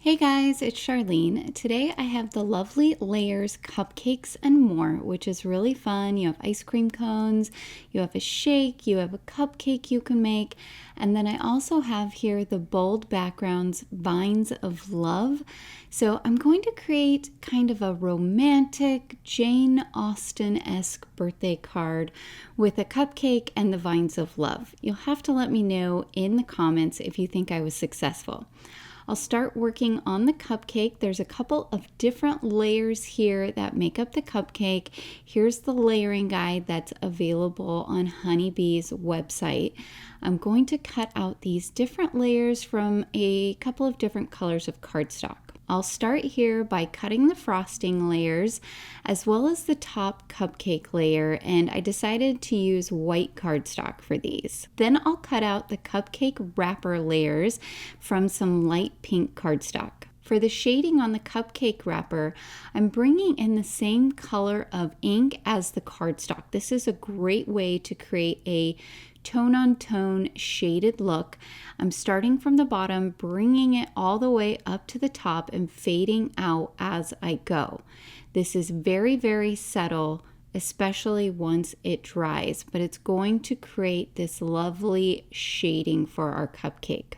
Hey guys, it's Charlene. Today I have the lovely Layers Cupcakes and More, which is really fun. You have ice cream cones, you have a shake, you have a cupcake you can make, and then I also have here the bold backgrounds, Vines of Love. So I'm going to create kind of a romantic Jane Austen-esque birthday card with a cupcake and the Vines of Love. You'll have to let me know in the comments if you think I was successful. I'll start working on the cupcake. There's a couple of different layers here that make up the cupcake. Here's the layering guide that's available on Honeybee's website. I'm going to cut out these different layers from a couple of different colors of cardstock. I'll start here by cutting the frosting layers as well as the top cupcake layer, and I decided to use white cardstock for these. Then I'll cut out the cupcake wrapper layers from some light pink cardstock. For the shading on the cupcake wrapper, I'm bringing in the same color of ink as the cardstock. This is a great way to create a tone-on-tone shaded look. I'm starting from the bottom, bringing it all the way up to the top and fading out as I go. This is very, very subtle, especially once it dries, but it's going to create this lovely shading for our cupcake.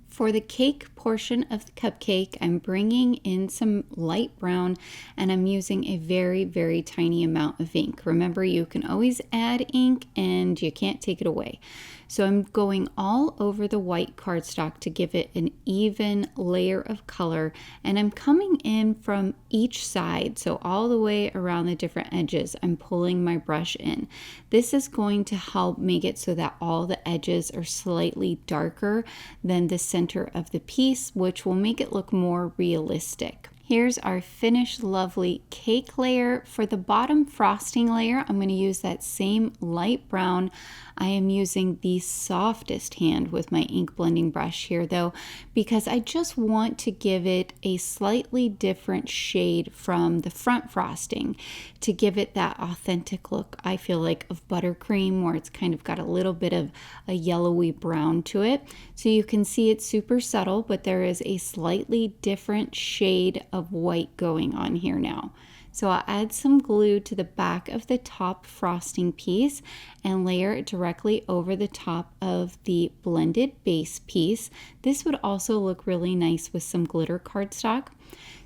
For the cake portion of the cupcake, I'm bringing in some light brown and I'm using a very, very tiny amount of ink. Remember, you can always add ink and you can't take it away. So I'm going all over the white cardstock to give it an even layer of color, and I'm coming in from each side, so all the way around the different edges. I'm pulling my brush in. This is going to help make it so that all the edges are slightly darker than the center of the piece, which will make it look more realistic. Here's our finished lovely cake layer. For the bottom frosting layer, I'm going to use that same light brown. I am using the softest hand with my ink blending brush here though, because I just want to give it a slightly different shade from the front frosting to give it that authentic look, I feel like, of buttercream, where it's kind of got a little bit of a yellowy brown to it. So you can see it's super subtle, but there is a slightly different shade of white going on here now. So I'll add some glue to the back of the top frosting piece and layer it directly over the top of the blended base piece. This would also look really nice with some glitter cardstock.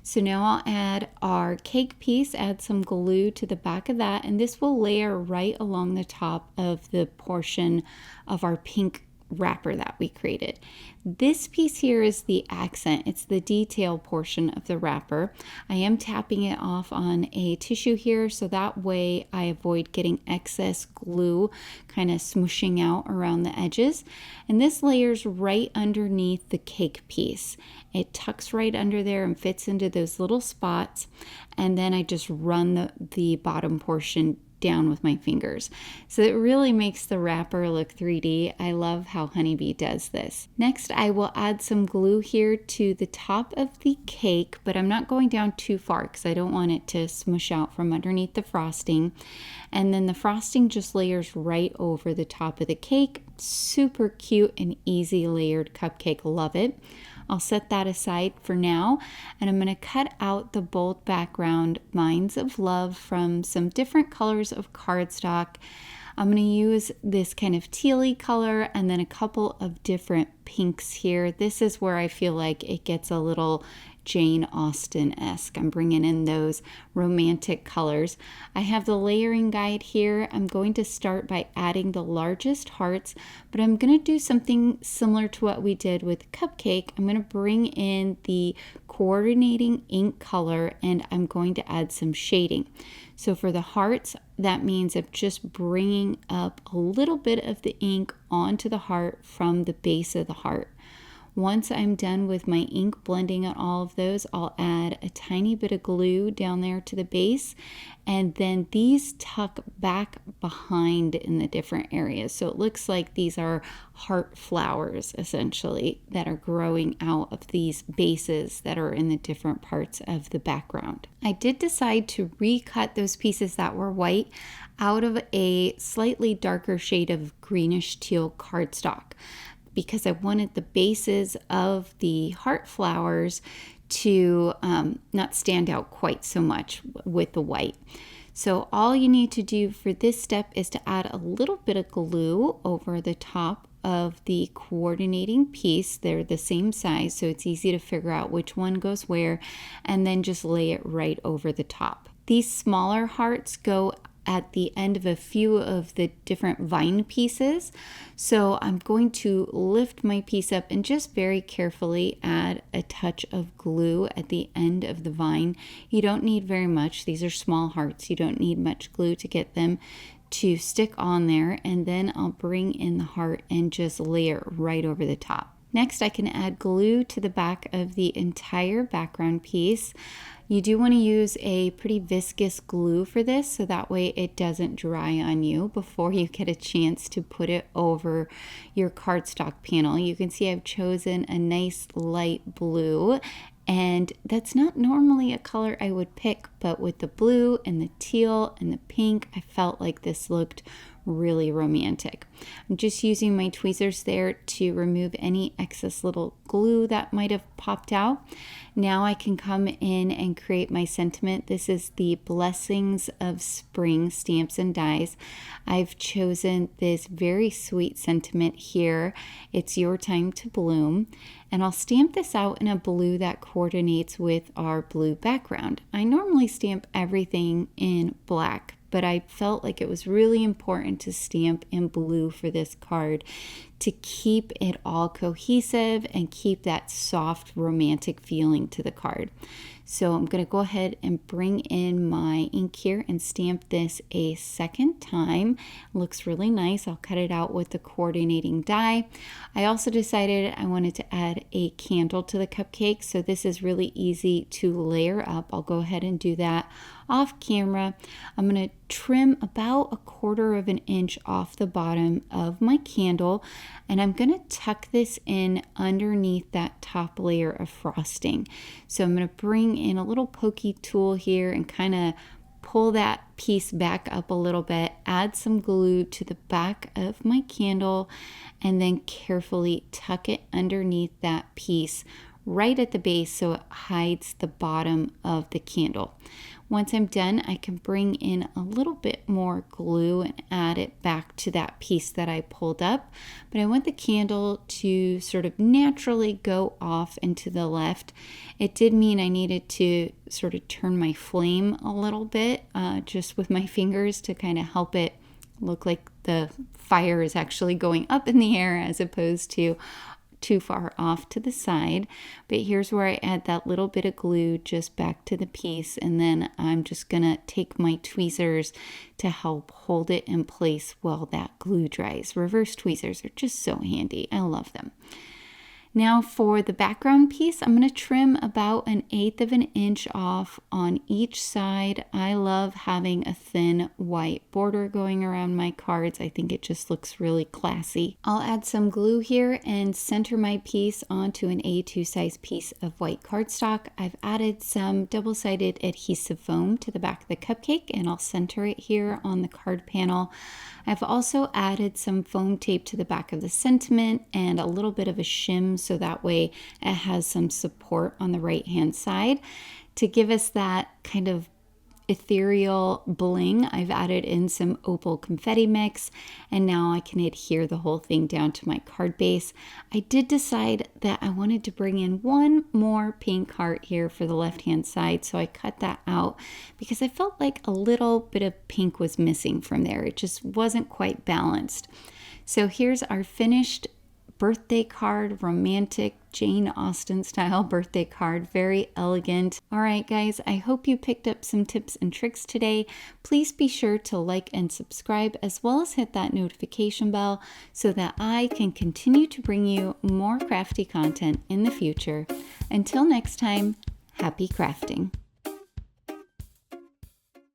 So now I'll add our cake piece, add some glue to the back of that, and this will layer right along the top of the portion of our pink wrapper that we created. This piece here is the accent. It's the detail portion of the wrapper. I am tapping it off on a tissue here, so that way I avoid getting excess glue kind of smooshing out around the edges. And this layers right underneath the cake piece. It tucks right under there and fits into those little spots. And then I just run the bottom portion down with my fingers. So it really makes the wrapper look 3D. I love how Honeybee does this. Next, I will add some glue here to the top of the cake, but I'm not going down too far because I don't want it to smush out from underneath the frosting. And then the frosting just layers right over the top of the cake. Super cute and easy layered cupcake. Love it. I'll set that aside for now, and I'm going to cut out the bold background Vines of Love from some different colors of cardstock. I'm going to use this kind of tealy color and then a couple of different pinks here. This is where I feel like it gets a little Jane Austen-esque. I'm bringing in those romantic colors. I have the layering guide here. I'm going to start by adding the largest hearts, but I'm going to do something similar to what we did with Cupcake. I'm going to bring in the coordinating ink color and I'm going to add some shading. So for the hearts, that means I'm just bringing up a little bit of the ink onto the heart from the base of the heart. Once I'm done with my ink blending on all of those, I'll add a tiny bit of glue down there to the base, and then these tuck back behind in the different areas. So it looks like these are heart flowers essentially that are growing out of these bases that are in the different parts of the background. I did decide to recut those pieces that were white out of a slightly darker shade of greenish teal cardstock, because I wanted the bases of the heart flowers to not stand out quite so much with the white. So all you need to do for this step is to add a little bit of glue over the top of the coordinating piece. They're the same size, so it's easy to figure out which one goes where, and then just lay it right over the top. These smaller hearts go at the end of a few of the different vine pieces. So I'm going to lift my piece up and just very carefully add a touch of glue at the end of the vine. You don't need very much. These are small hearts. You don't need much glue to get them to stick on there. And then I'll bring in the heart and just layer right over the top. Next, I can add glue to the back of the entire background piece. You do want to use a pretty viscous glue for this, so that way it doesn't dry on you before you get a chance to put it over your cardstock panel. You can see I've chosen a nice light blue, and that's not normally a color I would pick, but with the blue and the teal and the pink, I felt like this looked really romantic. I'm just using my tweezers there to remove any excess little glue that might have popped out. Now I can come in and create my sentiment. This is the Blessings of Spring Stamps and Dies. I've chosen this very sweet sentiment here. It's your time to bloom. And I'll stamp this out in a blue that coordinates with our blue background. I normally stamp everything in black, but I felt like it was really important to stamp in blue for this card to keep it all cohesive and keep that soft romantic feeling to the card. So I'm going to go ahead and bring in my ink here and stamp this a second time. It looks really nice. I'll cut it out with the coordinating die. I also decided I wanted to add a candle to the cupcake, so this is really easy to layer up. I'll go ahead and do that off camera. I'm going to trim about 1/4 of an inch off the bottom of my candle, and I'm going to tuck this in underneath that top layer of frosting. So I'm going to bring in a little pokey tool here and kind of pull that piece back up a little bit, add some glue to the back of my candle, and then carefully tuck it underneath that piece right at the base so it hides the bottom of the candle. Once I'm done, I can bring in a little bit more glue and add it back to that piece that I pulled up. But I want the candle to sort of naturally go off and to the left. It did mean I needed to sort of turn my flame a little bit just with my fingers to kind of help it look like the fire is actually going up in the air as opposed to too far off to the side. But here's where I add that little bit of glue just back to the piece, and then I'm just gonna take my tweezers to help hold it in place while that glue dries. Reverse tweezers are just so handy. I love them. Now for the background piece, I'm going to trim about 1/8 of an inch off on each side. I love having a thin white border going around my cards. I think it just looks really classy. I'll add some glue here and center my piece onto an A2 size piece of white cardstock. I've added some double-sided adhesive foam to the back of the cupcake, and I'll center it here on the card panel. I've also added some foam tape to the back of the sentiment and a little bit of a shim so that way it has some support on the right hand side. To give us that kind of ethereal bling, I've added in some opal confetti mix, and now I can adhere the whole thing down to my card base. I did decide that I wanted to bring in one more pink heart here for the left hand side, so I cut that out because I felt like a little bit of pink was missing from there. It just wasn't quite balanced. So here's our finished birthday card, romantic Jane Austen style birthday card, very elegant. All right, guys, I hope you picked up some tips and tricks today. Please be sure to like and subscribe, as well as hit that notification bell so that I can continue to bring you more crafty content in the future. Until next time, happy crafting.